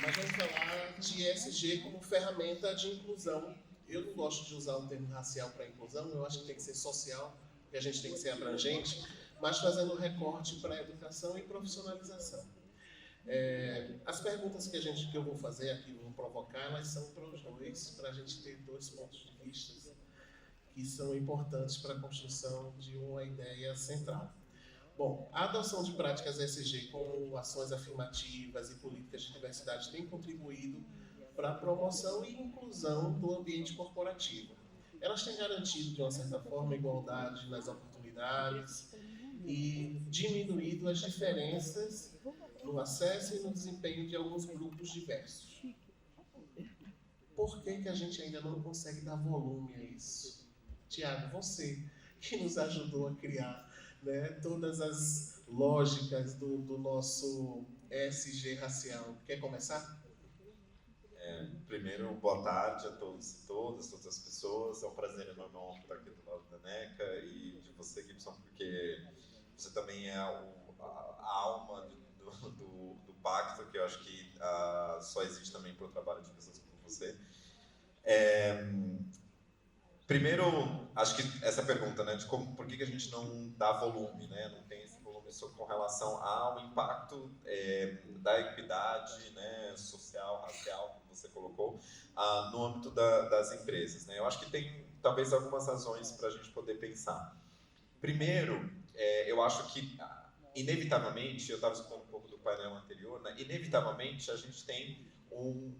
Nós vamos falar de ESG como ferramenta de inclusão. Eu não gosto de usar o termo racial para inclusão, eu acho que tem que ser social, porque a gente tem que ser abrangente, mas fazendo recorte para a educação e profissionalização. As perguntas que eu vou fazer aqui, vou provocar, elas são para os dois, para a gente ter dois pontos de vista que são importantes para a construção de uma ideia central. Bom, a adoção de práticas ESG com ações afirmativas e políticas de diversidade tem contribuído para a promoção e inclusão do ambiente corporativo. Elas têm garantido, de uma certa forma, igualdade nas oportunidades e diminuído as diferenças no acesso e no desempenho de alguns grupos diversos. Por que a gente ainda não consegue dar volume a isso? Tiago, você que nos ajudou a criar, né, todas as lógicas do nosso ESG racial. Quer começar? Primeiro, boa tarde a todos e todas as pessoas. É um prazer enorme estar aqui do lado da NECA e de você, Gibson, porque você também é a alma do pacto, que eu acho que só existe também para o trabalho de pessoas como você. Primeiro, acho que essa pergunta, né, de por que a gente não dá volume, né, não tem esse volume com relação ao impacto da equidade, né, social, racial, como você colocou, no âmbito das empresas, né. Eu acho que tem talvez algumas razões para a gente poder pensar. Primeiro, eu acho que inevitavelmente, eu estava escutando um pouco do painel anterior, né, inevitavelmente a gente tem o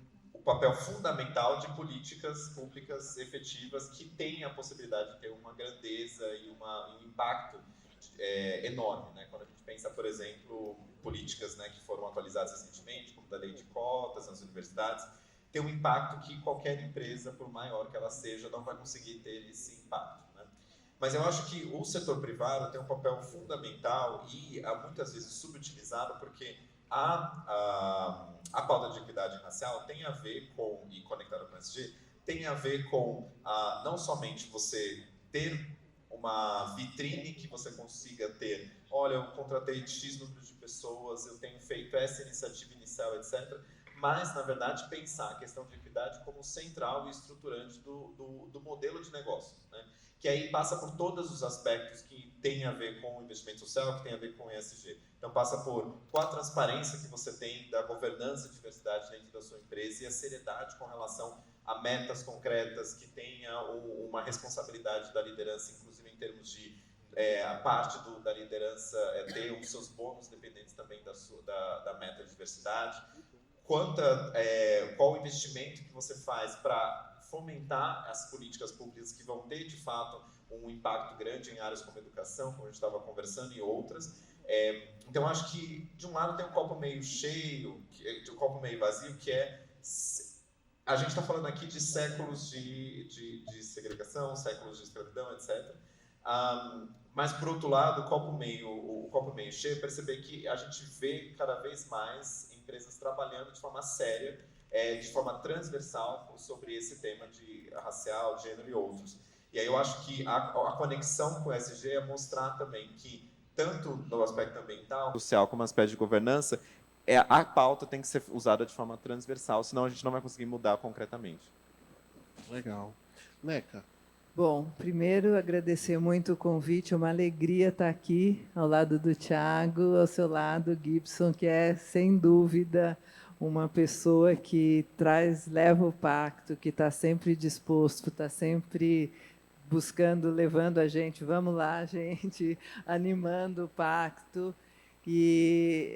papel fundamental de políticas públicas efetivas que têm a possibilidade de ter uma grandeza e um impacto enorme, né? Quando a gente pensa, por exemplo, políticas, né, que foram atualizadas recentemente, como da lei de cotas nas universidades, tem um impacto que qualquer empresa, por maior que ela seja, não vai conseguir ter esse impacto, né? Mas eu acho que o setor privado tem um papel fundamental e muitas vezes subutilizado, porque a pauta de equidade racial tem a ver com, e conectada com o SG, tem a ver com não somente você ter uma vitrine que você consiga ter, olha, eu contratei X número de pessoas, eu tenho feito essa iniciativa inicial, etc., mas, na verdade, pensar a questão de equidade como central e estruturante do modelo de negócio, né? Que aí passa por todos os aspectos que tem a ver com o investimento social, que tem a ver com o ESG. Então, passa por qual a transparência que você tem da governança de diversidade dentro da sua empresa e a seriedade com relação a metas concretas, que tenha uma responsabilidade da liderança, inclusive em termos de a parte da liderança ter os seus bônus dependentes também da meta de diversidade. Qual o investimento que você faz para fomentar as políticas públicas que vão ter, de fato, um impacto grande em áreas como educação, como a gente estava conversando, e outras. Então, acho que, de um lado, tem um copo meio cheio, um copo meio vazio, que a gente está falando aqui de séculos de segregação, séculos de escravidão, etc. Mas, por outro lado, o copo meio cheio é perceber que a gente vê cada vez mais empresas trabalhando de forma séria, de forma transversal sobre esse tema de racial, gênero e outros. E aí eu acho que a conexão com o ESG é mostrar também que, tanto no aspecto ambiental, social, como no aspecto de governança, a pauta tem que ser usada de forma transversal, senão a gente não vai conseguir mudar concretamente. Legal. Neca. Bom, primeiro agradecer muito o convite, é uma alegria estar aqui ao lado do Tiago, ao seu lado, Gibson, que é, sem dúvida, uma pessoa que leva o pacto, que está sempre disposto, está sempre buscando, levando a gente, vamos lá, gente, animando o pacto. E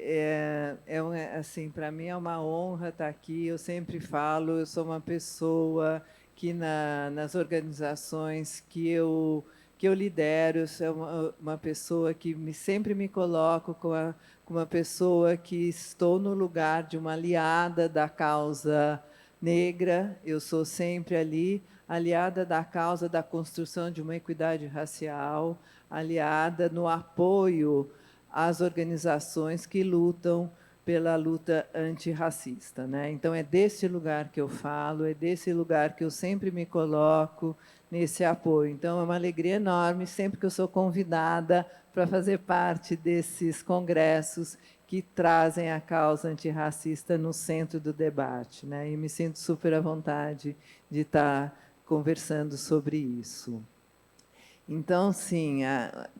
assim, para mim é uma honra estar aqui. Eu sempre falo, eu sou uma pessoa que nas organizações que eu lidero, eu sou uma pessoa que sempre me coloco como uma pessoa que estou no lugar de uma aliada da causa negra. Eu sou sempre ali, aliada da causa da construção de uma equidade racial, aliada no apoio às organizações que lutam pela luta antirracista, né? Então, é desse lugar que eu falo, é desse lugar que eu sempre me coloco nesse apoio. Então, é uma alegria enorme sempre que eu sou convidada para fazer parte desses congressos que trazem a causa antirracista no centro do debate, né? E me sinto super à vontade de estar conversando sobre isso. Então, sim,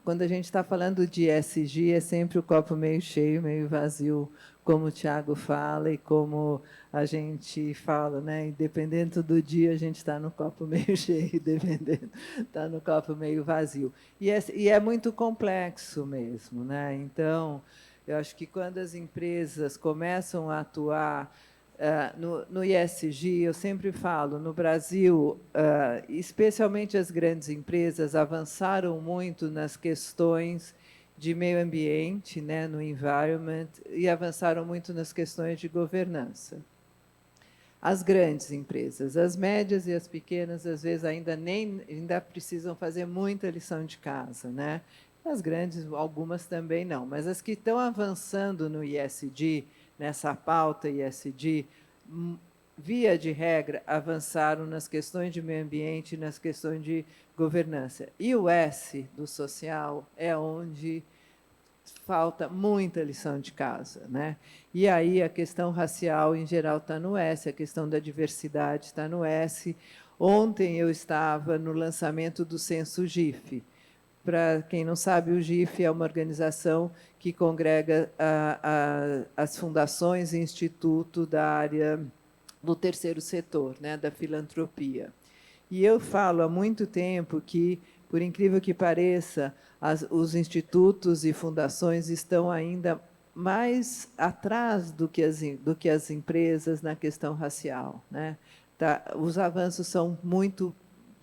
quando a gente está falando de ESG, é sempre o copo meio cheio, meio vazio, como o Tiago fala e como a gente fala, né? E dependendo do dia, a gente está no copo meio cheio, dependendo, está no copo meio vazio. E é muito complexo mesmo, né? Então, eu acho que quando as empresas começam a atuar no ESG, eu sempre falo, no Brasil, especialmente as grandes empresas, avançaram muito nas questões de meio ambiente, né, no environment, e avançaram muito nas questões de governança. As grandes empresas, as médias e as pequenas, às vezes, ainda precisam fazer muita lição de casa, né? As grandes, algumas também não, mas as que estão avançando no ESG, nessa pauta ESG, via de regra, avançaram nas questões de meio ambiente e nas questões de governança. E o S do social é onde falta muita lição de casa, né? E aí a questão racial, em geral, está no S, a questão da diversidade está no S. Ontem eu estava no lançamento do Censo GIF. Para quem não sabe, o GIF é uma organização que congrega as fundações e institutos da área do terceiro setor, né, da filantropia. E eu falo há muito tempo que, por incrível que pareça, os institutos e fundações estão ainda mais atrás do que as empresas na questão racial, né? Os avanços são muito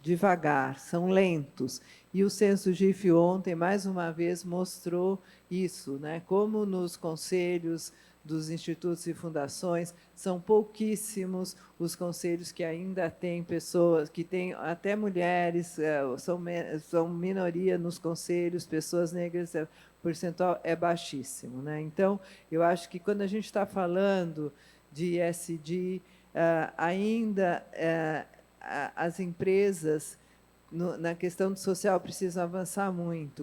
devagar, são lentos. E o Censo GIF ontem, mais uma vez, mostrou isso, né? Como nos conselhos dos institutos e fundações, são pouquíssimos os conselhos que ainda têm pessoas, que têm até mulheres, são minoria nos conselhos, pessoas negras, o percentual é baixíssimo, né? Então, eu acho que quando a gente está falando de ESG, ainda as empresas na questão do social precisa avançar muito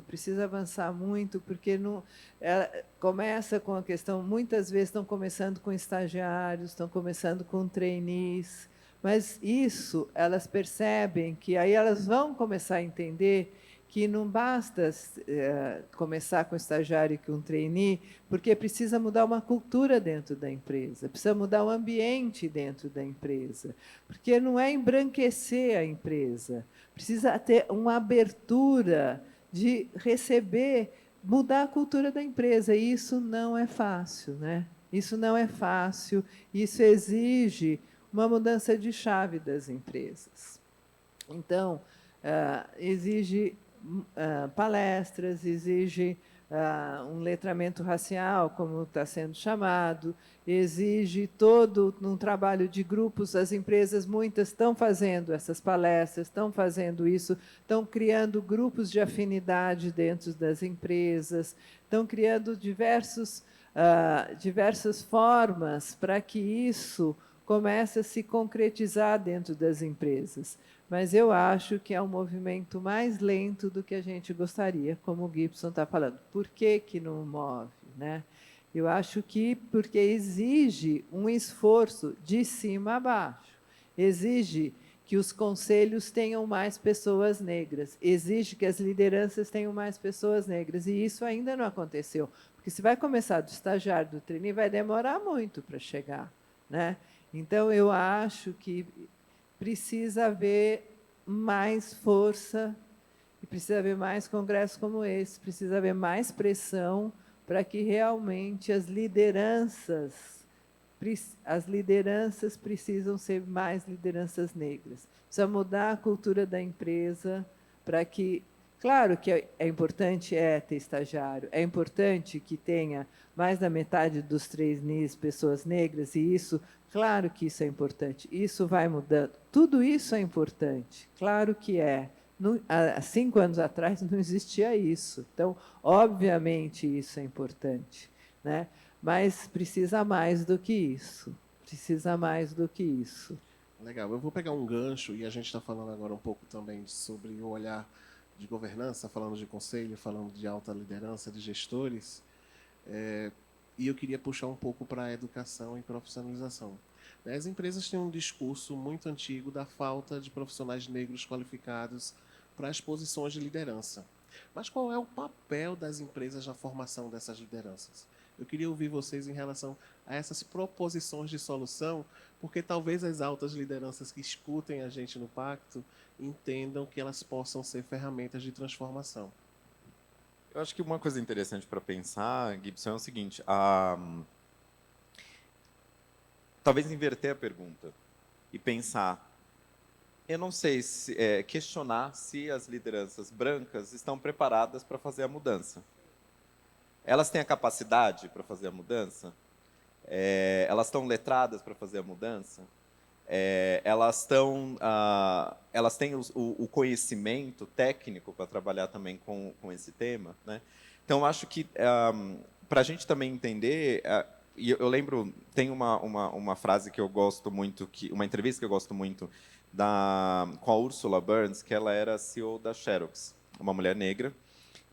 porque começa com a questão, muitas vezes estão começando com estagiários, estão começando com trainees, mas isso elas percebem que aí elas vão começar a entender que não basta começar com estagiário e com trainee, porque precisa mudar uma cultura dentro da empresa, precisa mudar o ambiente dentro da empresa, porque não é embranquecer a empresa, precisa ter uma abertura de receber, mudar a cultura da empresa, e isso não é fácil, né? Isso não é fácil, isso exige uma mudança de chave das empresas. Então, exige palestras, exige um letramento racial, como está sendo chamado, exige todo um trabalho de grupos. As empresas, muitas, estão fazendo essas palestras, estão fazendo isso, estão criando grupos de afinidade dentro das empresas, estão criando diversas formas para que isso comece a se concretizar dentro das empresas. Mas eu acho que é um movimento mais lento do que a gente gostaria, como o Gibson está falando. Por que não move, né? Eu acho que porque exige um esforço de cima a baixo, exige que os conselhos tenham mais pessoas negras, exige que as lideranças tenham mais pessoas negras, e isso ainda não aconteceu, porque se vai começar do estagiário, do trainee, vai demorar muito para chegar, né? Então, eu acho que precisa haver mais força, e precisa haver mais congressos como esse, precisa haver mais pressão para que realmente as lideranças precisam ser mais lideranças negras. Precisa mudar a cultura da empresa para que... Claro que é importante ter estagiário, é importante que tenha mais da metade dos trainees pessoas negras, e isso, claro que isso é importante, isso vai mudando. Tudo isso é importante, claro que é. Há 5 anos atrás não existia isso, então, obviamente, isso é importante, né? Mas precisa mais do que isso. Precisa mais do que isso. Legal, eu vou pegar um gancho, e a gente está falando agora um pouco também sobre o olhar de governança, falando de conselho, falando de alta liderança, de gestores, e eu queria puxar um pouco para a educação e profissionalização. As empresas têm um discurso muito antigo da falta de profissionais negros qualificados para as posições de liderança. Mas qual é o papel das empresas na formação dessas lideranças? Eu queria ouvir vocês em relação a essas proposições de solução, porque talvez as altas lideranças que escutem a gente no Pacto entendam que elas possam ser ferramentas de transformação. Eu acho que uma coisa interessante para pensar, Gibson, é o seguinte: talvez inverter a pergunta e pensar. Eu não sei se questionar se as lideranças brancas estão preparadas para fazer a mudança. Elas têm a capacidade para fazer a mudança? Elas estão letradas para fazer a mudança? Elas têm o conhecimento técnico para trabalhar também com esse tema, né? Então, eu acho que para a gente também entender, e eu lembro, tem uma frase que eu gosto muito, uma entrevista que eu gosto muito com a Ursula Burns, que ela era CEO da Xerox, uma mulher negra.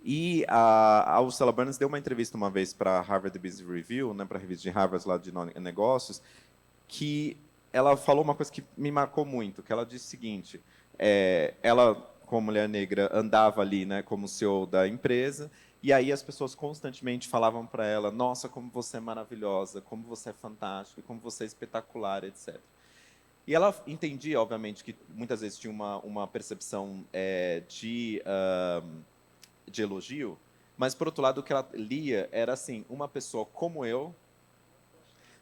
E a Ursula Burns deu uma entrevista uma vez para a Harvard Business Review, né, para a revista de Harvard lá de negócios, que ela falou uma coisa que me marcou muito, que ela disse o seguinte: ela, como mulher negra, andava ali, né, como CEO da empresa, e aí as pessoas constantemente falavam para ela: nossa, como você é maravilhosa, como você é fantástica, como você é espetacular, etc. E ela entendia, obviamente, que muitas vezes tinha uma percepção de elogio, mas, por outro lado, o que ela lia era assim: uma pessoa como eu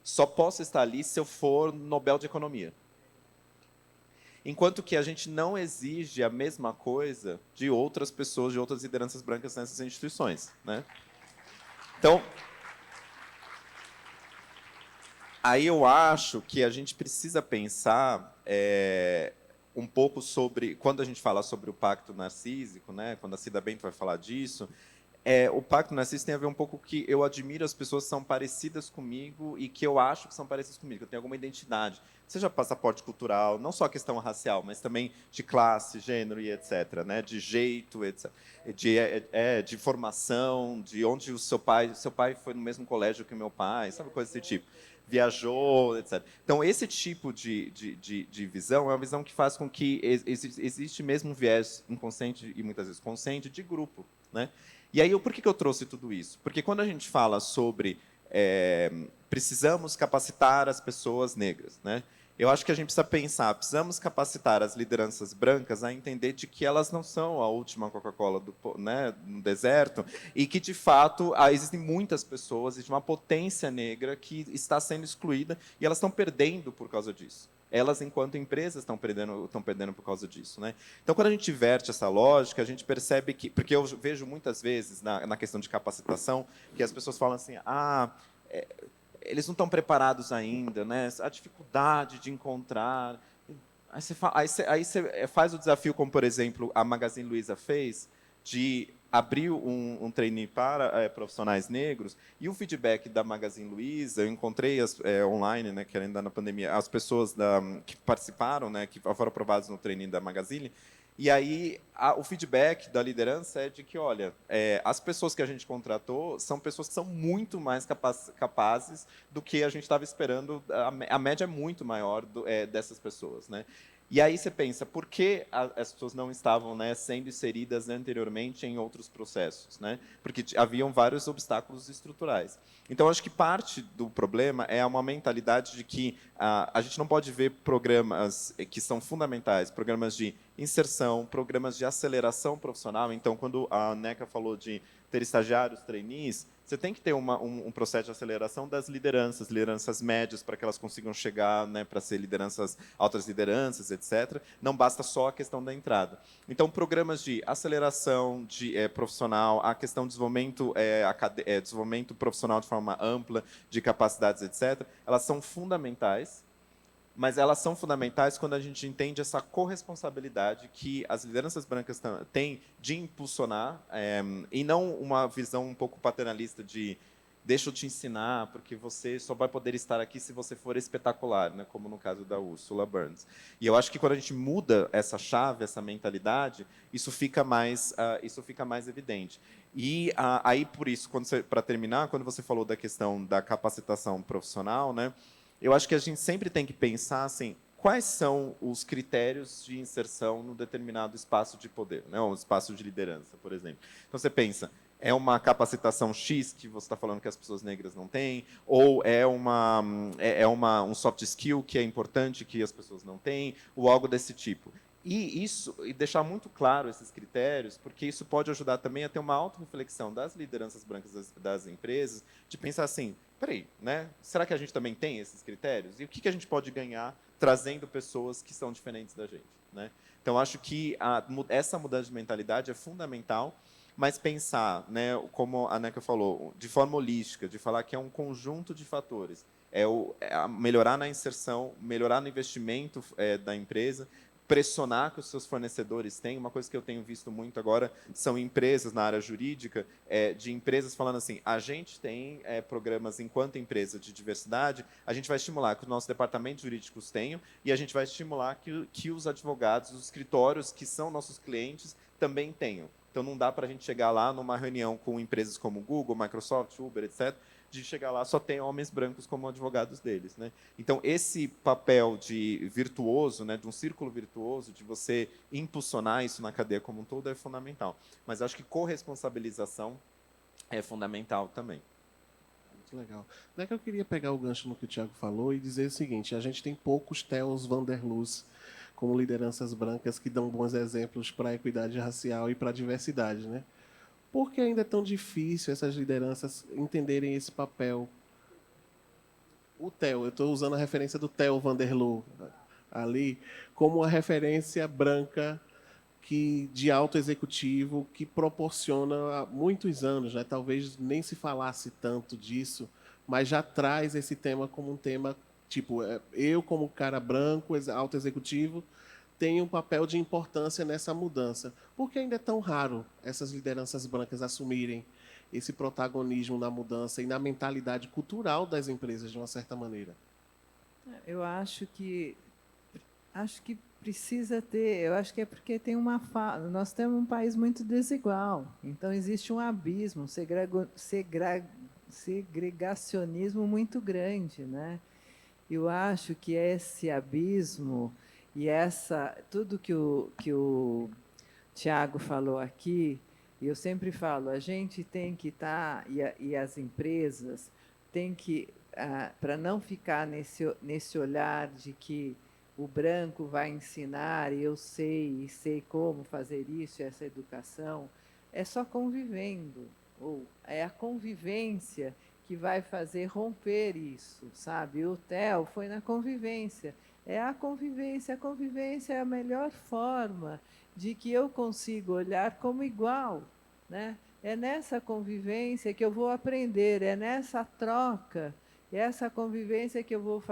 só posso estar ali se eu for Nobel de Economia. Enquanto que a gente não exige a mesma coisa de outras pessoas, de outras lideranças brancas nessas instituições, né? Então, aí eu acho que a gente precisa pensar um pouco sobre, quando a gente fala sobre o pacto narcísico, né? Quando a Cida Bento vai falar disso, o pacto narcísico tem a ver um pouco que eu admiro as pessoas que são parecidas comigo e que eu acho que são parecidas comigo, que eu tenho alguma identidade, seja passaporte cultural, não só a questão racial, mas também de classe, gênero e etc, né, de jeito, etc, de formação, de onde o seu pai foi no mesmo colégio que o meu pai, sabe, coisa desse tipo, viajou, etc. Então, esse tipo de visão é uma visão que faz com que existe mesmo um viés inconsciente e muitas vezes consciente de grupo, né? E aí, por que eu trouxe tudo isso? Porque quando a gente fala sobre precisamos capacitar as pessoas negras, né? Eu acho que a gente precisa pensar, precisamos capacitar as lideranças brancas a entender de que elas não são a última Coca-Cola né, no deserto e que, de fato, existem muitas pessoas, existe uma potência negra que está sendo excluída e elas estão perdendo por causa disso. Elas, enquanto empresas, estão perdendo por causa disso, né? Então, quando a gente inverte essa lógica, a gente percebe que... Porque eu vejo muitas vezes, na questão de capacitação, que as pessoas falam assim: eles não estão preparados ainda, né? A dificuldade de encontrar... Aí você faz o desafio, como, por exemplo, a Magazine Luiza fez, de abrir um trainee para profissionais negros, e o feedback da Magazine Luiza, eu encontrei online, né, que ainda na pandemia, as pessoas que participaram, né, que foram aprovadas no trainee da Magazine, e aí o feedback da liderança é de que, olha, as pessoas que a gente contratou são pessoas que são muito mais capazes do que a gente estava esperando, a média é muito maior dessas pessoas, né? E aí você pensa, por que as pessoas não estavam, né, sendo inseridas anteriormente em outros processos, né? Porque haviam vários obstáculos estruturais. Então, acho que parte do problema é uma mentalidade de que a gente não pode ver programas que são fundamentais, programas de inserção, programas de aceleração profissional. Então, quando a NECA falou de ter estagiários, trainees, você tem que ter um processo de aceleração das lideranças médias, para que elas consigam chegar, né, para ser altas lideranças, etc. Não basta só a questão da entrada. Então, programas de aceleração profissional, a questão de desenvolvimento profissional de forma ampla, de capacidades, etc., elas são fundamentais, mas elas são fundamentais quando a gente entende essa corresponsabilidade que as lideranças brancas têm de impulsionar, e não uma visão um pouco paternalista de deixa eu te ensinar, porque você só vai poder estar aqui se você for espetacular, né? Como no caso da Ursula Burns. E eu acho que quando a gente muda essa chave, essa mentalidade, isso fica mais evidente. E aí, por isso, para terminar, quando você falou da questão da capacitação profissional, né? Eu acho que a gente sempre tem que pensar assim, quais são os critérios de inserção num determinado espaço de poder, né? Um espaço de liderança, por exemplo. Então você pensa, é uma capacitação X que você está falando que as pessoas negras não têm, ou um soft skill que é importante que as pessoas não têm, ou algo desse tipo. E deixar muito claro esses critérios, porque isso pode ajudar também a ter uma autorreflexão das lideranças brancas das empresas, de pensar assim, peraí, né? Será que a gente também tem esses critérios? E o que a gente pode ganhar trazendo pessoas que são diferentes da gente, né? Então, acho que essa mudança de mentalidade é fundamental, mas pensar, né, como a Neca falou, de forma holística, de falar que é um conjunto de fatores. Melhorar na inserção, melhorar no investimento da empresa, pressionar que os seus fornecedores têm. Uma coisa que eu tenho visto muito agora são empresas na área jurídica, de empresas falando assim, a gente tem programas enquanto empresa de diversidade, a gente vai estimular que os nossos departamentos jurídicos tenham e a gente vai estimular que os advogados, os escritórios que são nossos clientes também tenham. Então, não dá para a gente chegar lá numa reunião com empresas como Google, Microsoft, Uber, etc., de chegar lá só tem homens brancos como advogados deles, né? Então, esse papel de virtuoso, né, de um círculo virtuoso, de você impulsionar isso na cadeia como um todo, é fundamental. Mas acho que corresponsabilização é fundamental também. Muito legal. Não é que eu queria pegar o gancho no que o Thiago falou e dizer o seguinte, a gente tem poucos Theos van der Loos como lideranças brancas que dão bons exemplos para a equidade racial e para a diversidade, né? Por que ainda é tão difícil essas lideranças entenderem esse papel? O Theo, eu estou usando a referência do Theo van der Loo ali, como uma referência branca de alto executivo que proporciona há muitos anos, né? Talvez nem se falasse tanto disso, mas já traz esse tema como um tema, tipo, eu como cara branco, alto executivo, tenho um papel de importância nessa mudança. Por que ainda é tão raro essas lideranças brancas assumirem esse protagonismo na mudança e na mentalidade cultural das empresas, de uma certa maneira? Eu acho que precisa ter, eu acho que é porque tem nós temos um país muito desigual, então existe um abismo, segregacionismo muito grande, né? Eu acho que esse abismo e tudo que o Tiago falou aqui, e eu sempre falo, a gente tem que estar, e as empresas têm que, para não ficar nesse olhar de que o branco vai ensinar, e eu sei como fazer isso, essa educação, é só convivendo, ou é a convivência que vai fazer romper isso, sabe? O Theo foi na convivência. É a convivência é a melhor forma de que eu consigo olhar como igual, né? É nessa convivência que eu vou aprender, é nessa troca, é essa convivência que eu vou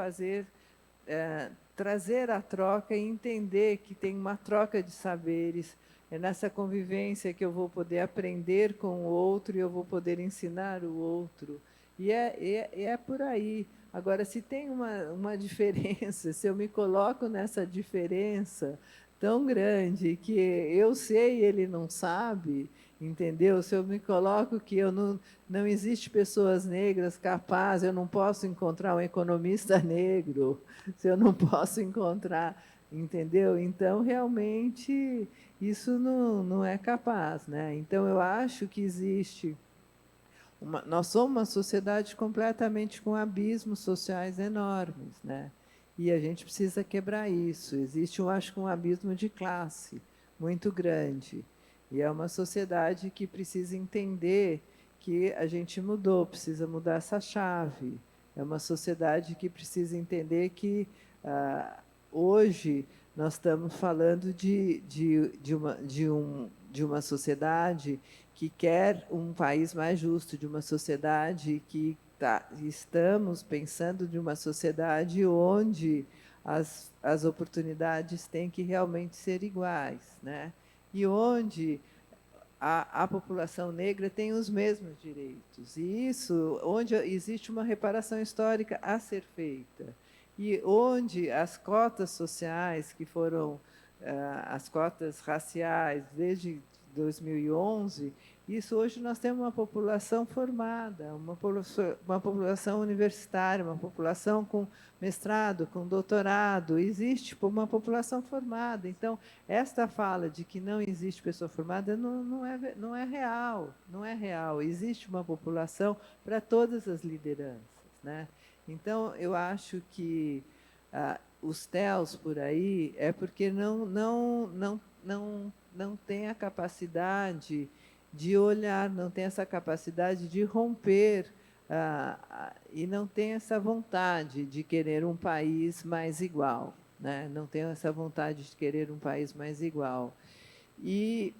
trazer a troca e entender que tem uma troca de saberes, é nessa convivência que eu vou poder aprender com o outro e eu vou poder ensinar o outro. E é por aí. Agora, se tem uma diferença, se eu me coloco nessa diferença tão grande que eu sei e ele não sabe, entendeu? Se eu me coloco que não existe pessoas negras capazes, eu não posso encontrar um economista negro, se eu não posso encontrar, entendeu? Então, realmente, isso não é capaz, né? Então, eu acho que existe nós somos uma sociedade completamente com abismos sociais enormes, né? E a gente precisa quebrar isso. Existe, eu acho, um abismo de classe muito grande. E é uma sociedade que precisa entender que a gente mudou, precisa mudar essa chave. É uma sociedade que precisa entender que hoje nós estamos falando de uma sociedade que quer um país mais justo, de uma sociedade estamos pensando de uma sociedade onde as oportunidades têm que realmente ser iguais, né? E onde a população negra tem os mesmos direitos. E isso, onde existe uma reparação histórica a ser feita, e onde as cotas sociais, que foram as cotas raciais desde 2011, isso hoje nós temos uma população formada, uma população universitária, uma população com mestrado, com doutorado, existe uma população formada. Então, esta fala de que não existe pessoa formada não é real, não é real. Existe uma população para todas as lideranças, né? Então, eu acho que os TELs por aí é porque não tem a capacidade de olhar, não tem essa capacidade de romper e não tem essa vontade de querer um país mais igual, né? Não tem essa vontade de querer um país mais igual. E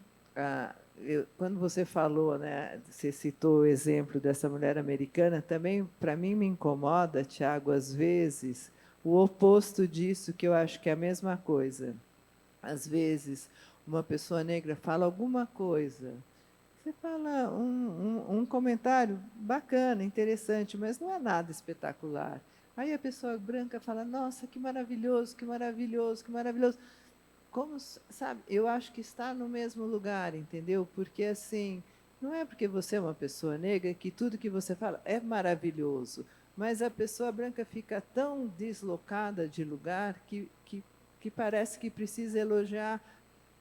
quando você falou, né, você citou o exemplo dessa mulher americana, também para mim me incomoda, Tiago, às vezes, o oposto disso, que eu acho que é a mesma coisa. Às vezes, uma pessoa negra fala alguma coisa, você fala um comentário bacana, interessante, mas não é nada espetacular. Aí a pessoa branca fala, nossa, que maravilhoso, que maravilhoso, que maravilhoso. Como, sabe, eu acho que está no mesmo lugar, entendeu? Porque, assim, não é porque você é uma pessoa negra que tudo que você fala é maravilhoso, mas a pessoa branca fica tão deslocada de lugar que parece que precisa elogiar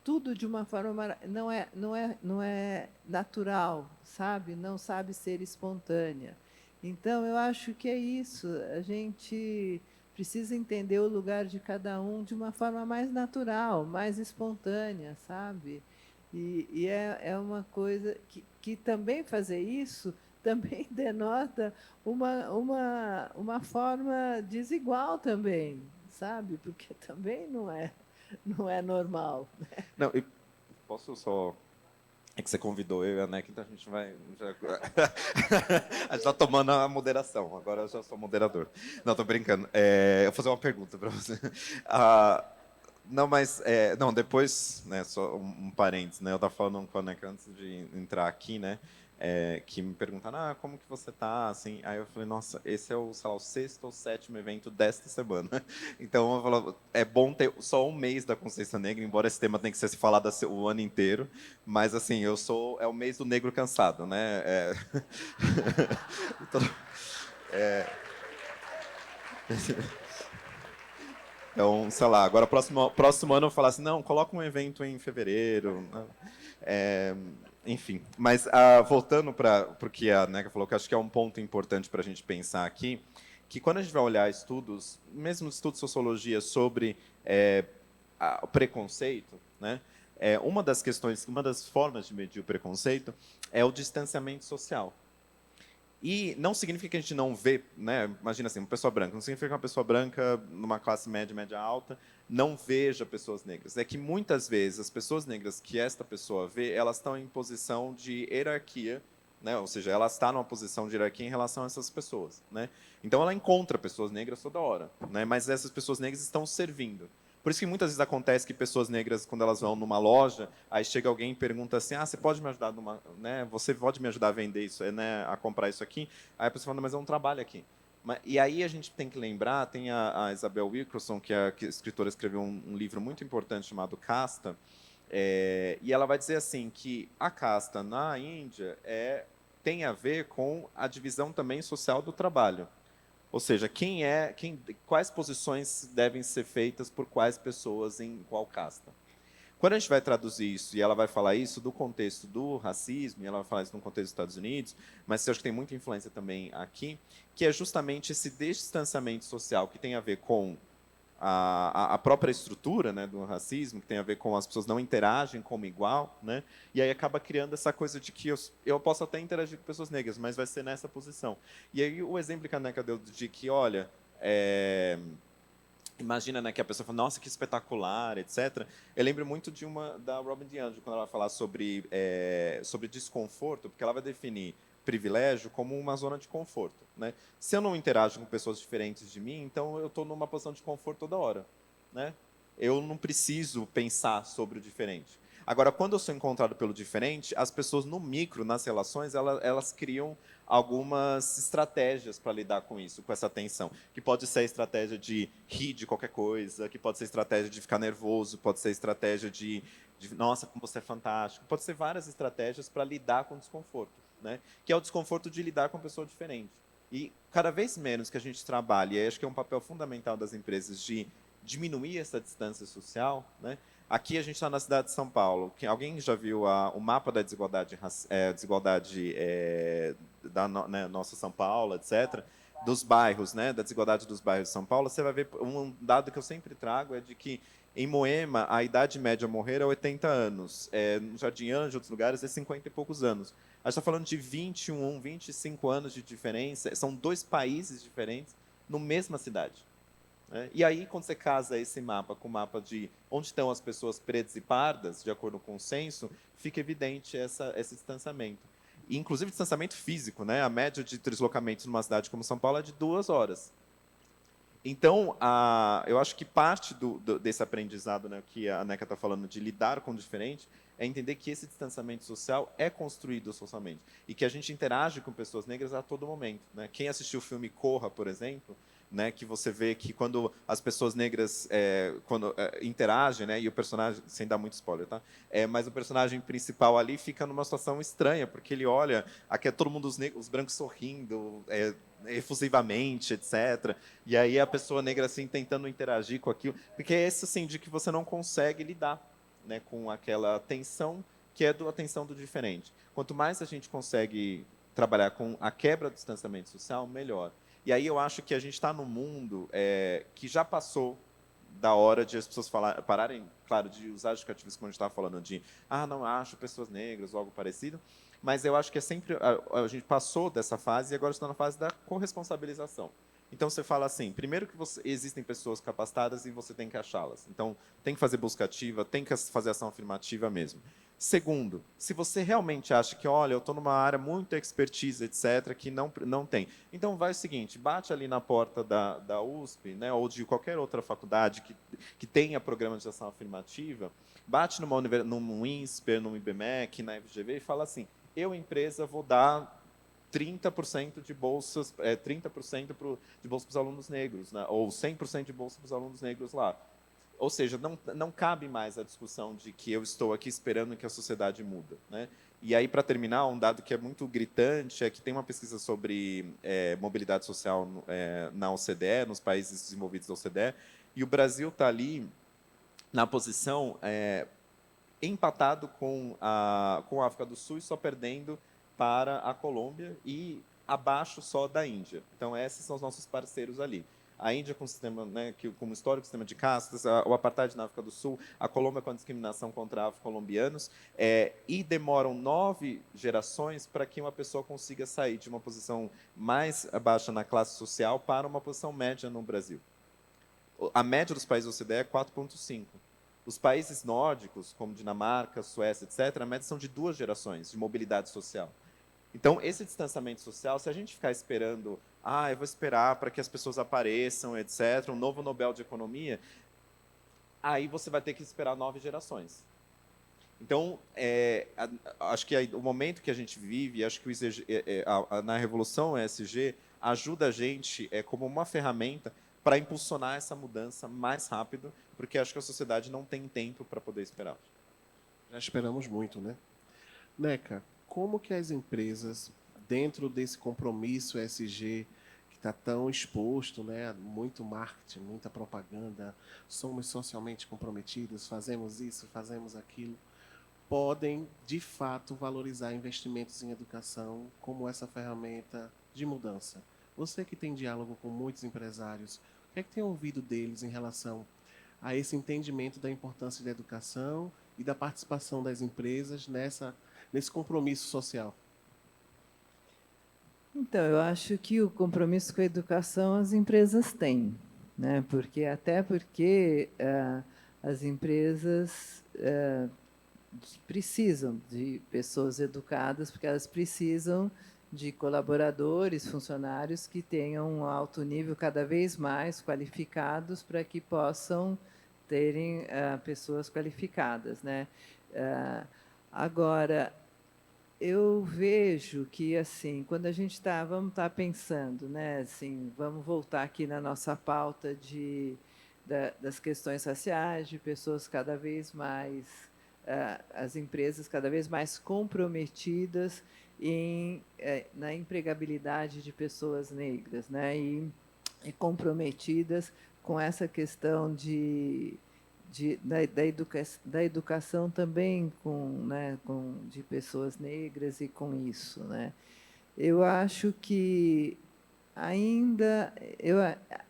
tudo de uma forma não é natural, sabe? Não sabe ser espontânea. Então eu acho que é isso. A gente precisa entender o lugar de cada um de uma forma mais natural, mais espontânea, sabe? E é uma coisa que também fazer isso também denota uma forma desigual também, sabe? Porque também não é normal. Não, e posso só... É que você convidou eu e a NEC, então a gente vai... a gente está tomando a moderação, agora eu já sou moderador. Não, estou brincando. Eu vou fazer uma pergunta para você. Não, mas... não, depois, né, só um parênteses, né? Eu estava falando com a NEC antes de entrar aqui, né? Que me perguntaram, como que você tá, assim, aí eu falei, nossa, esse é o, sei lá, o 6º ou 7º evento desta semana, então eu falo, é bom ter só um mês da consciência negra, embora esse tema tenha que ser falado o ano inteiro, mas assim, é o mês do negro cansado, né, então, então, sei lá, agora próximo ano eu falar assim, não, coloca um evento em fevereiro, né? Enfim, mas voltando para o que a Neca falou, que acho que é um ponto importante para a gente pensar aqui, que quando a gente vai olhar estudos, mesmo estudos de sociologia sobre o preconceito, né, uma das questões, uma das formas de medir o preconceito é o distanciamento social. E não significa que a gente não vê, né? Imagina assim, uma pessoa branca. Não significa que uma pessoa branca, numa classe média, média alta, não veja pessoas negras. É que muitas vezes as pessoas negras que esta pessoa vê, elas estão em posição de hierarquia, né? Ou seja, ela está numa posição de hierarquia em relação a essas pessoas, né? Então ela encontra pessoas negras toda hora, né? Mas essas pessoas negras estão servindo. Por isso que muitas vezes acontece que pessoas negras, quando elas vão numa loja, aí chega alguém e pergunta assim, você pode me ajudar né? Você pode me ajudar a vender isso, né? A comprar isso aqui? Aí a pessoa fala, mas eu não trabalho aqui. E aí a gente tem que lembrar, tem a Isabel Wilkerson, que é a escritora, escreveu um livro muito importante chamado Casta, e ela vai dizer assim que a casta na Índia tem a ver com a divisão também social do trabalho. Ou seja, quais posições devem ser feitas por quais pessoas em qual casta. Quando a gente vai traduzir isso, e ela vai falar isso do contexto do racismo, e ela vai falar isso no contexto dos Estados Unidos, mas eu acho que tem muita influência também aqui, que é justamente esse distanciamento social que tem a ver com a própria estrutura, né, do racismo, que tem a ver com as pessoas não interagem como igual, né, e aí acaba criando essa coisa de que eu posso até interagir com pessoas negras, mas vai ser nessa posição. E aí o exemplo que a Neca deu de que, olha, imagina, né, que a pessoa fala, nossa, que espetacular, etc. Eu lembro muito da Robin DiAngelo, quando ela vai falar sobre desconforto, porque ela vai definir privilégio como uma zona de conforto, né? Se eu não interajo com pessoas diferentes de mim, então eu estou numa posição de conforto toda hora, né? Eu não preciso pensar sobre o diferente. Agora, quando eu sou encontrado pelo diferente, as pessoas no micro, nas relações, elas criam algumas estratégias para lidar com isso, com essa tensão. Que pode ser a estratégia de rir de qualquer coisa, que pode ser a estratégia de ficar nervoso, pode ser a estratégia de nossa, como você é fantástico. Pode ser várias estratégias para lidar com o desconforto, né? Que é o desconforto de lidar com uma pessoa diferente. E cada vez menos que a gente trabalha, e acho que é um papel fundamental das empresas de diminuir essa distância social, né? Aqui a gente está na cidade de São Paulo. Alguém já viu o mapa da desigualdade da né, nossa São Paulo, etc., dos bairros, né, da desigualdade dos bairros de São Paulo? Você vai ver, um dado que eu sempre trago é de que em Moema a idade média a morrer é 80 anos. No Jardim Ângela, em outros lugares, é 50 e poucos anos. A gente está falando de 21, 25 anos de diferença. São 2 países diferentes na mesma cidade. E aí, quando você casa esse mapa com o mapa de onde estão as pessoas pretas e pardas, de acordo com o censo, fica evidente esse distanciamento. E, inclusive, distanciamento físico, né? A média de deslocamentos numa cidade como São Paulo é de 2 horas. Então, eu acho que parte desse aprendizado, né, que a Neca está falando, de lidar com o diferente, é entender que esse distanciamento social é construído socialmente. E que a gente interage com pessoas negras a todo momento. Né? Quem assistiu o filme Corra, por exemplo, né, que você vê que quando as pessoas negras interagem, né, e o personagem, sem dar muito spoiler, tá? Mas o personagem principal ali fica numa situação estranha, porque ele olha, aqui é todo mundo, os brancos sorrindo, efusivamente, etc. E aí a pessoa negra assim tentando interagir com aquilo, porque é esse assim de que você não consegue lidar, né, com aquela tensão que é a tensão do diferente. Quanto mais a gente consegue trabalhar com a quebra do distanciamento social, melhor. E aí eu acho que a gente está num mundo que já passou da hora de as pessoas pararem, claro, de usar justificativas como a gente estava falando, de não acho pessoas negras ou algo parecido, mas eu acho que é sempre a gente passou dessa fase e agora está na fase da corresponsabilização. Então você fala assim, primeiro que existem pessoas capacitadas e você tem que achá-las. Então tem que fazer busca ativa, tem que fazer ação afirmativa mesmo. Segundo, se você realmente acha que, olha, eu estou numa área muito expertise, etc., que não tem. Então, vai o seguinte, bate ali na porta da USP, né, ou de qualquer outra faculdade que tenha programa de ação afirmativa, bate num INSPER, num IBMEC, na FGV e fala assim, eu, empresa, vou dar 30% de bolsas, 30% de bolsa para os alunos negros, né, ou 100% de bolsa para os alunos negros lá. Ou seja, não cabe mais a discussão de que eu estou aqui esperando que a sociedade muda. Né? E aí, para terminar, um dado que é muito gritante é que tem uma pesquisa sobre mobilidade social na OCDE, nos países desenvolvidos da OCDE, e o Brasil está ali na posição empatado com a África do Sul e só perdendo para a Colômbia e abaixo só da Índia. Então, esses são os nossos parceiros ali. A Índia com sistema, né, como histórico sistema de castas, o apartheid na África do Sul, a Colômbia com a discriminação contra afro-colombianos, e demoram 9 gerações para que uma pessoa consiga sair de uma posição mais baixa na classe social para uma posição média no Brasil. A média dos países da OCDE é 4,5. Os países nórdicos, como Dinamarca, Suécia, etc., a média são de 2 gerações de mobilidade social. Então, esse distanciamento social, se a gente ficar esperando, eu vou esperar para que as pessoas apareçam, etc., um novo Nobel de Economia, aí você vai ter que esperar 9 gerações. Então, acho que o momento que a gente vive, acho que na Revolução ESG ajuda a gente como uma ferramenta para impulsionar essa mudança mais rápido, porque acho que a sociedade não tem tempo para poder esperar. Já esperamos muito, né? Neca, como que as empresas, dentro desse compromisso ESG, que está tão exposto, né, muito marketing, muita propaganda, somos socialmente comprometidos, fazemos isso, fazemos aquilo, podem, de fato, valorizar investimentos em educação como essa ferramenta de mudança? Você que tem diálogo com muitos empresários, o que é que tem ouvido deles em relação a esse entendimento da importância da educação e da participação das empresas nesse compromisso social? Então, eu acho que o compromisso com a educação as empresas têm, né? Até porque as empresas precisam de pessoas educadas, porque elas precisam de colaboradores, funcionários que tenham um alto nível cada vez mais qualificados para que possam terem pessoas qualificadas, né? Agora, eu vejo que, assim, quando a gente vamos estar pensando, né, assim, vamos voltar aqui na nossa pauta das questões raciais, de pessoas cada vez mais, as empresas cada vez mais comprometidas na empregabilidade de pessoas negras, né, e comprometidas com essa questão da educação também de pessoas negras e com isso, né? Eu acho que ainda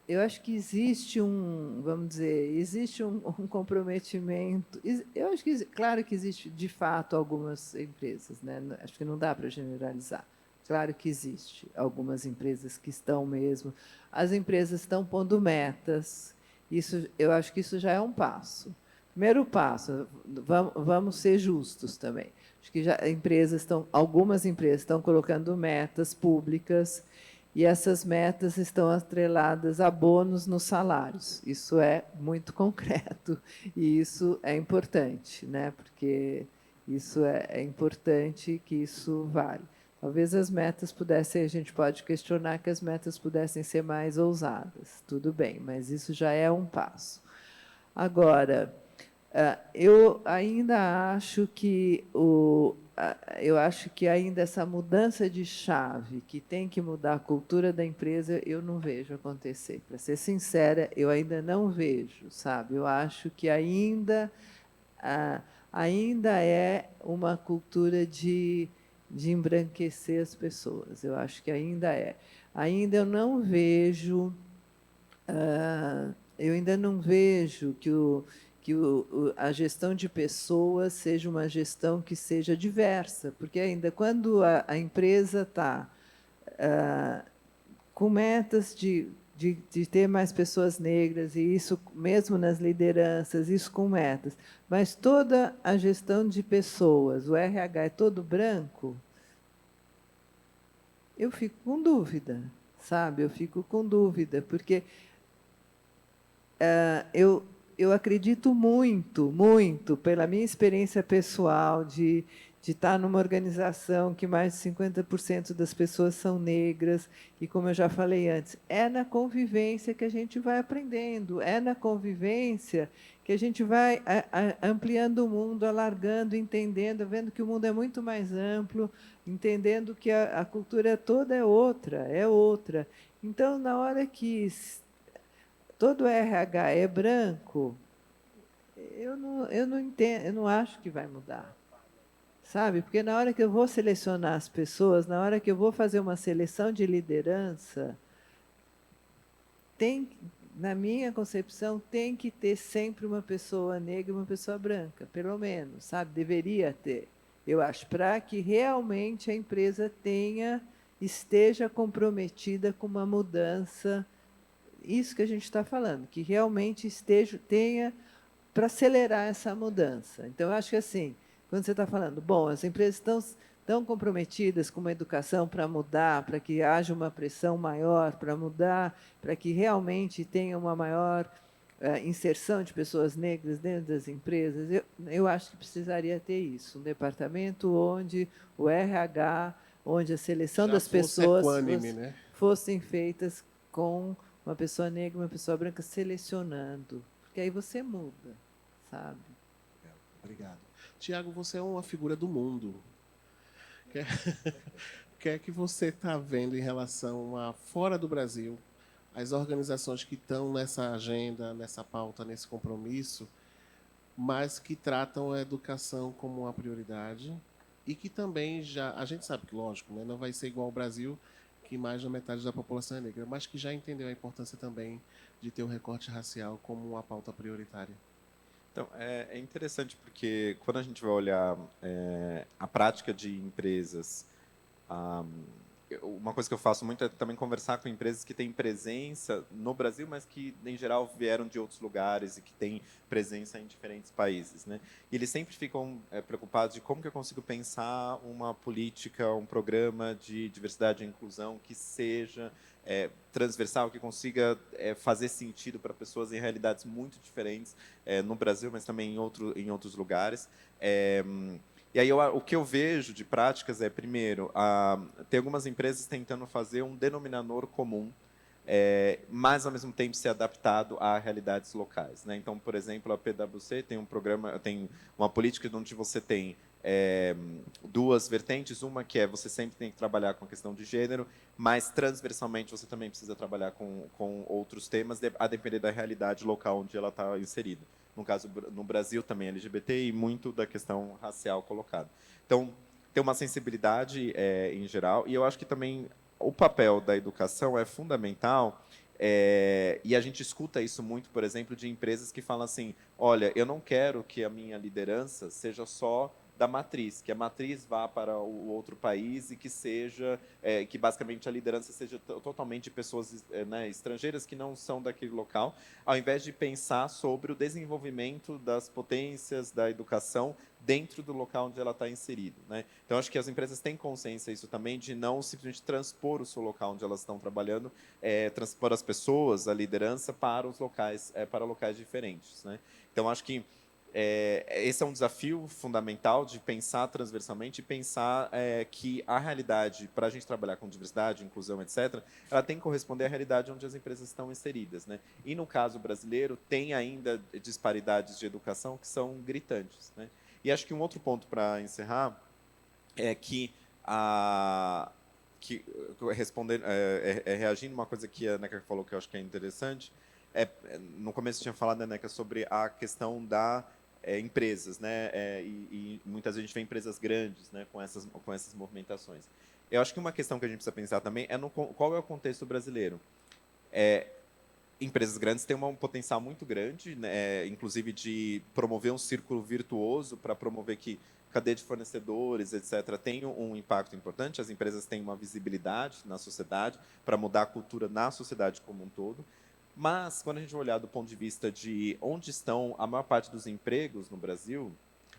eu acho que existe vamos dizer, existe um comprometimento. Eu acho que claro que existe de fato algumas empresas, né? Acho que não dá para generalizar. Claro que existe algumas empresas que estão mesmo. As empresas estão pondo metas. Isso, eu acho que isso já é um passo. Primeiro passo, vamos ser justos também. Acho que algumas empresas estão colocando metas públicas e essas metas estão atreladas a bônus nos salários. Isso é muito concreto e isso é importante, né? Porque isso é importante que isso vale. Talvez as metas pudessem, a gente pode questionar que as metas pudessem ser mais ousadas, tudo bem, mas isso já é um passo. Agora, eu ainda acho que ainda essa mudança de chave, que tem que mudar a cultura da empresa, eu não vejo acontecer. Para ser sincera, eu ainda não vejo, sabe? Eu acho que ainda é uma cultura de embranquecer as pessoas. Eu acho que ainda é. Ainda eu não vejo, eu ainda não vejo que a gestão de pessoas seja uma gestão que seja diversa, porque ainda quando a empresa está com metas de ter mais pessoas negras, e isso mesmo nas lideranças, isso com metas, mas toda a gestão de pessoas, o RH é todo branco, eu fico com dúvida, sabe? Eu fico com dúvida, porque eu acredito muito, muito, pela minha experiência pessoal de estar numa organização que mais de 50% das pessoas são negras, e como eu já falei antes, é na convivência que a gente vai aprendendo, é na convivência que a gente vai ampliando o mundo, alargando, entendendo, vendo que o mundo é muito mais amplo, entendendo que a cultura toda é outra, é outra. Então, na hora que todo RH é branco, eu não entendo, eu não acho que vai mudar. Sabe? Porque na hora que eu vou selecionar as pessoas, na hora que eu vou fazer uma seleção de liderança, na minha concepção, tem que ter sempre uma pessoa negra e uma pessoa branca, pelo menos, sabe? Deveria ter. Eu acho, para que realmente a empresa esteja comprometida com uma mudança, isso que a gente está falando, que realmente tenha para acelerar essa mudança. Então, eu acho que assim, quando você está falando, bom, as empresas estão comprometidas com uma educação para mudar, para que haja uma pressão maior para mudar, para que realmente tenha uma maior inserção de pessoas negras dentro das empresas, eu acho que precisaria ter isso, um departamento onde o RH, onde a seleção Já das fosse pessoas equânime, né? fossem feitas com uma pessoa negra e uma pessoa branca selecionando, porque aí você muda, sabe? Obrigado. Tiago, você é uma figura do mundo. O que é que você está vendo em relação a fora do Brasil, as organizações que estão nessa agenda, nessa pauta, nesse compromisso, mas que tratam a educação como uma prioridade e que também a gente sabe que, lógico, né, não vai ser igual ao Brasil, que mais da metade da população é negra, mas que já entendeu a importância também de ter o recorte racial como uma pauta prioritária. Então, é interessante porque quando a gente vai olhar a prática de empresas uma coisa que eu faço muito é também conversar com empresas que têm presença no Brasil, mas que, em geral, vieram de outros lugares e que têm presença em diferentes países, né? E eles sempre ficam preocupados de como que eu consigo pensar uma política, um programa de diversidade e inclusão que seja transversal, que consiga fazer sentido para pessoas em realidades muito diferentes no Brasil, mas também em outros lugares. E aí o que eu vejo de práticas é, primeiro, tem algumas empresas tentando fazer um denominador comum, mas ao mesmo tempo ser adaptado a realidades locais, né? Então, por exemplo, a PwC tem um programa, tem uma política onde você tem duas vertentes, uma que é você sempre tem que trabalhar com a questão de gênero, mas transversalmente você também precisa trabalhar com outros temas, a depender da realidade local onde ela está inserida. No caso, no Brasil também LGBT e muito da questão racial colocada. Então, tem uma sensibilidade em geral, e eu acho que também o papel da educação é fundamental, e a gente escuta isso muito, por exemplo, de empresas que falam assim, olha, eu não quero que a minha liderança seja só da matriz, que a matriz vá para o outro país e que seja, que basicamente a liderança seja totalmente de pessoas né, estrangeiras que não são daquele local, ao invés de pensar sobre o desenvolvimento das potências da educação dentro do local onde ela está inserida, né? Então, acho que as empresas têm consciência isso também, de não simplesmente transpor o seu local onde elas estão trabalhando, transpor as pessoas, a liderança, para os locais, para locais diferentes, né? Então, acho que esse é um desafio fundamental de pensar transversalmente e pensar que a realidade, para a gente trabalhar com diversidade, inclusão, etc., ela tem que corresponder à realidade onde as empresas estão inseridas, né? E, no caso brasileiro, tem ainda disparidades de educação que são gritantes, né? E acho que um outro ponto para encerrar é que respondendo, reagindo uma coisa que a Neca falou que eu acho que é interessante, no começo tinha falado, né, Neca, sobre a questão da empresas, né, e muitas vezes a gente vê empresas grandes, né, com essas movimentações. Eu acho que uma questão que a gente precisa pensar também é qual é o contexto brasileiro. Empresas grandes têm um potencial muito grande, né, inclusive de promover um círculo virtuoso para promover que cadeia de fornecedores, etc., tem um impacto importante. As empresas têm uma visibilidade na sociedade para mudar a cultura na sociedade como um todo. Mas, quando a gente olhar do ponto de vista de onde estão a maior parte dos empregos no Brasil,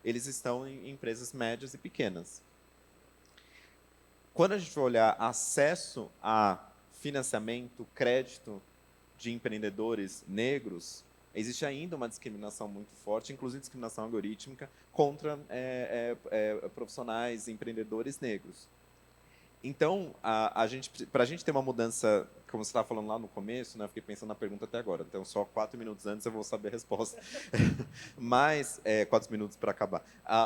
eles estão em empresas médias e pequenas. Quando a gente for olhar acesso a financiamento, crédito de empreendedores negros, existe ainda uma discriminação muito forte, inclusive discriminação algorítmica, contra profissionais, empreendedores negros. Então, para a gente ter uma mudança, como você estava falando lá no começo, né, eu fiquei pensando na pergunta até agora, então só 4 minutos antes eu vou saber a resposta. Mas, 4 minutos para acabar.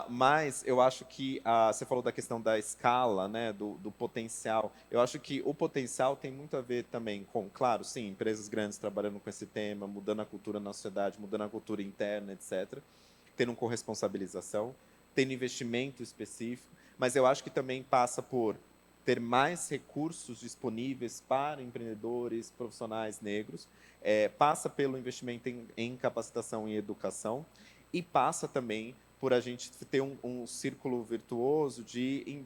Mas eu acho que você falou da questão da escala, né, do potencial. Eu acho que o potencial tem muito a ver também com, claro, sim, empresas grandes trabalhando com esse tema, mudando a cultura na sociedade, mudando a cultura interna, etc., tendo corresponsabilização, tendo investimento específico, mas eu acho que também passa por ter mais recursos disponíveis para empreendedores, profissionais negros, passa pelo investimento em capacitação e educação, e passa também por a gente ter um círculo virtuoso de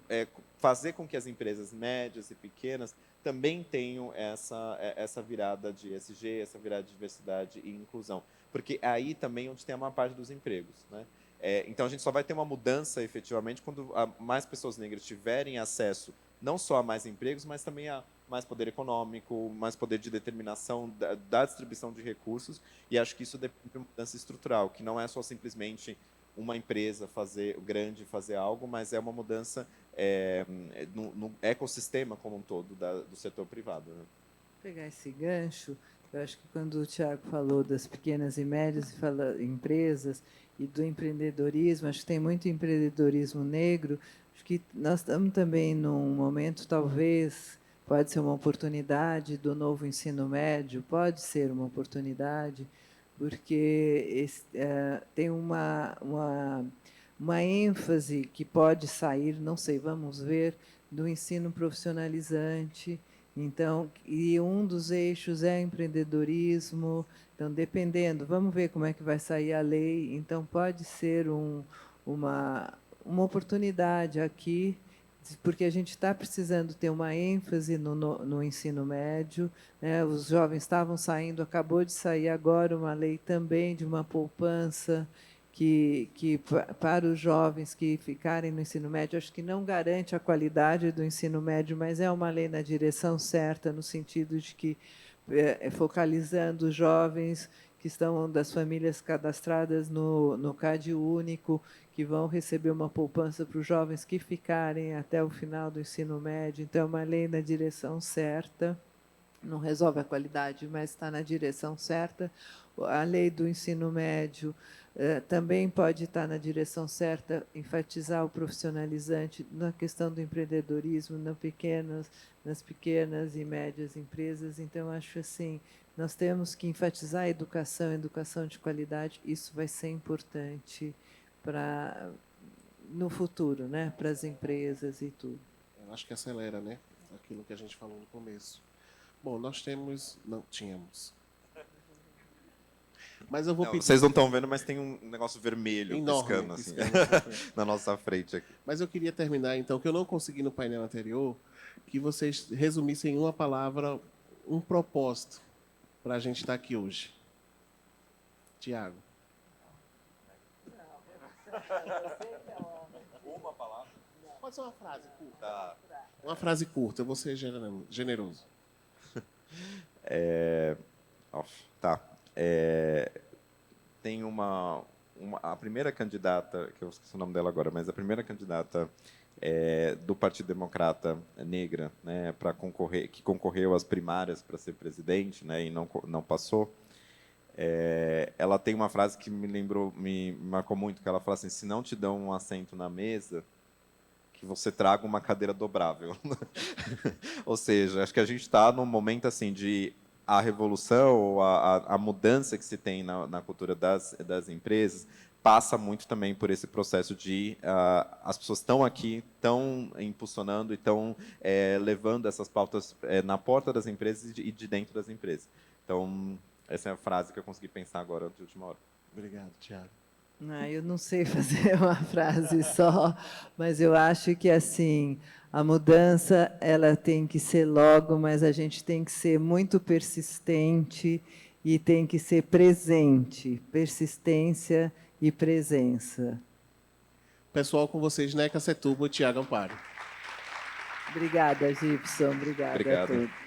fazer com que as empresas médias e pequenas também tenham essa virada de ESG, essa virada de diversidade e inclusão. Porque é aí também onde tem a maior parte dos empregos, né? Então, a gente só vai ter uma mudança, efetivamente, quando mais pessoas negras tiverem acesso não só a mais empregos, mas também a mais poder econômico, mais poder de determinação da distribuição de recursos, e acho que isso depende de uma mudança estrutural, que não é só simplesmente uma empresa grande fazer algo, mas é uma mudança no ecossistema como um todo do setor privado, né? Vou pegar esse gancho, eu acho que quando o Tiago falou das pequenas e médias empresas e do empreendedorismo, acho que tem muito empreendedorismo negro, acho que nós estamos também num momento, talvez, pode ser uma oportunidade do novo ensino médio, pode ser uma oportunidade, porque tem uma ênfase que pode sair, não sei, vamos ver, do ensino profissionalizante. Então, e um dos eixos é empreendedorismo. Então, dependendo, vamos ver como é que vai sair a lei. Então, pode ser uma oportunidade aqui porque a gente está precisando ter uma ênfase no ensino médio, né? Os jovens estavam saindo, acabou de sair agora uma lei também de uma poupança para os jovens que ficarem no ensino médio, acho que não garante a qualidade do ensino médio, mas é uma lei na direção certa, no sentido de que focalizando os jovens que estão das famílias cadastradas no CAD único, que vão receber uma poupança para os jovens que ficarem até o final do ensino médio. Então, é uma lei na direção certa, não resolve a qualidade, mas está na direção certa. A lei do ensino médio também pode estar na direção certa, enfatizar o profissionalizante na questão do empreendedorismo nas pequenas e médias empresas. Então, acho assim, nós temos que enfatizar a educação de qualidade, isso vai ser importante no futuro, né, para as empresas e tudo. Eu acho que acelera, né? Aquilo que a gente falou no começo. Bom, nós temos... Não, tínhamos. Mas eu vou pedir... Vocês não estão vendo, mas tem um negócio vermelho enorme, piscando, assim, na nossa frente aqui. Mas eu queria terminar, então, que eu não consegui no painel anterior, que vocês resumissem em uma palavra, um propósito para a gente estar aqui hoje. Tiago. Uma palavra? Pode ser uma frase curta. Tá. Uma frase curta, eu vou ser generoso. Tá. Tem a primeira candidata, que eu esqueci o nome dela agora, mas a primeira candidata do Partido Democrata negra, né, que concorreu às primárias para ser presidente, né, e não passou. Ela tem uma frase que me marcou muito, que ela fala assim: se não te dão um assento na mesa, que você traga uma cadeira dobrável. Ou seja, acho que a gente está num momento assim de a revolução, a mudança que se tem na cultura das empresas passa muito também por esse processo de as pessoas estão aqui, estão impulsionando e estão levando essas pautas na porta das empresas e de dentro das empresas. Então, essa é a frase que eu consegui pensar agora de última hora. Obrigado, Tiago. Eu não sei fazer uma frase só, mas eu acho que assim a mudança ela tem que ser logo, mas a gente tem que ser muito persistente e tem que ser presente, persistência e presença. Pessoal, com vocês, Neca Setúbal e Tiago Amparo. Obrigada, Gibson. Obrigada a todos.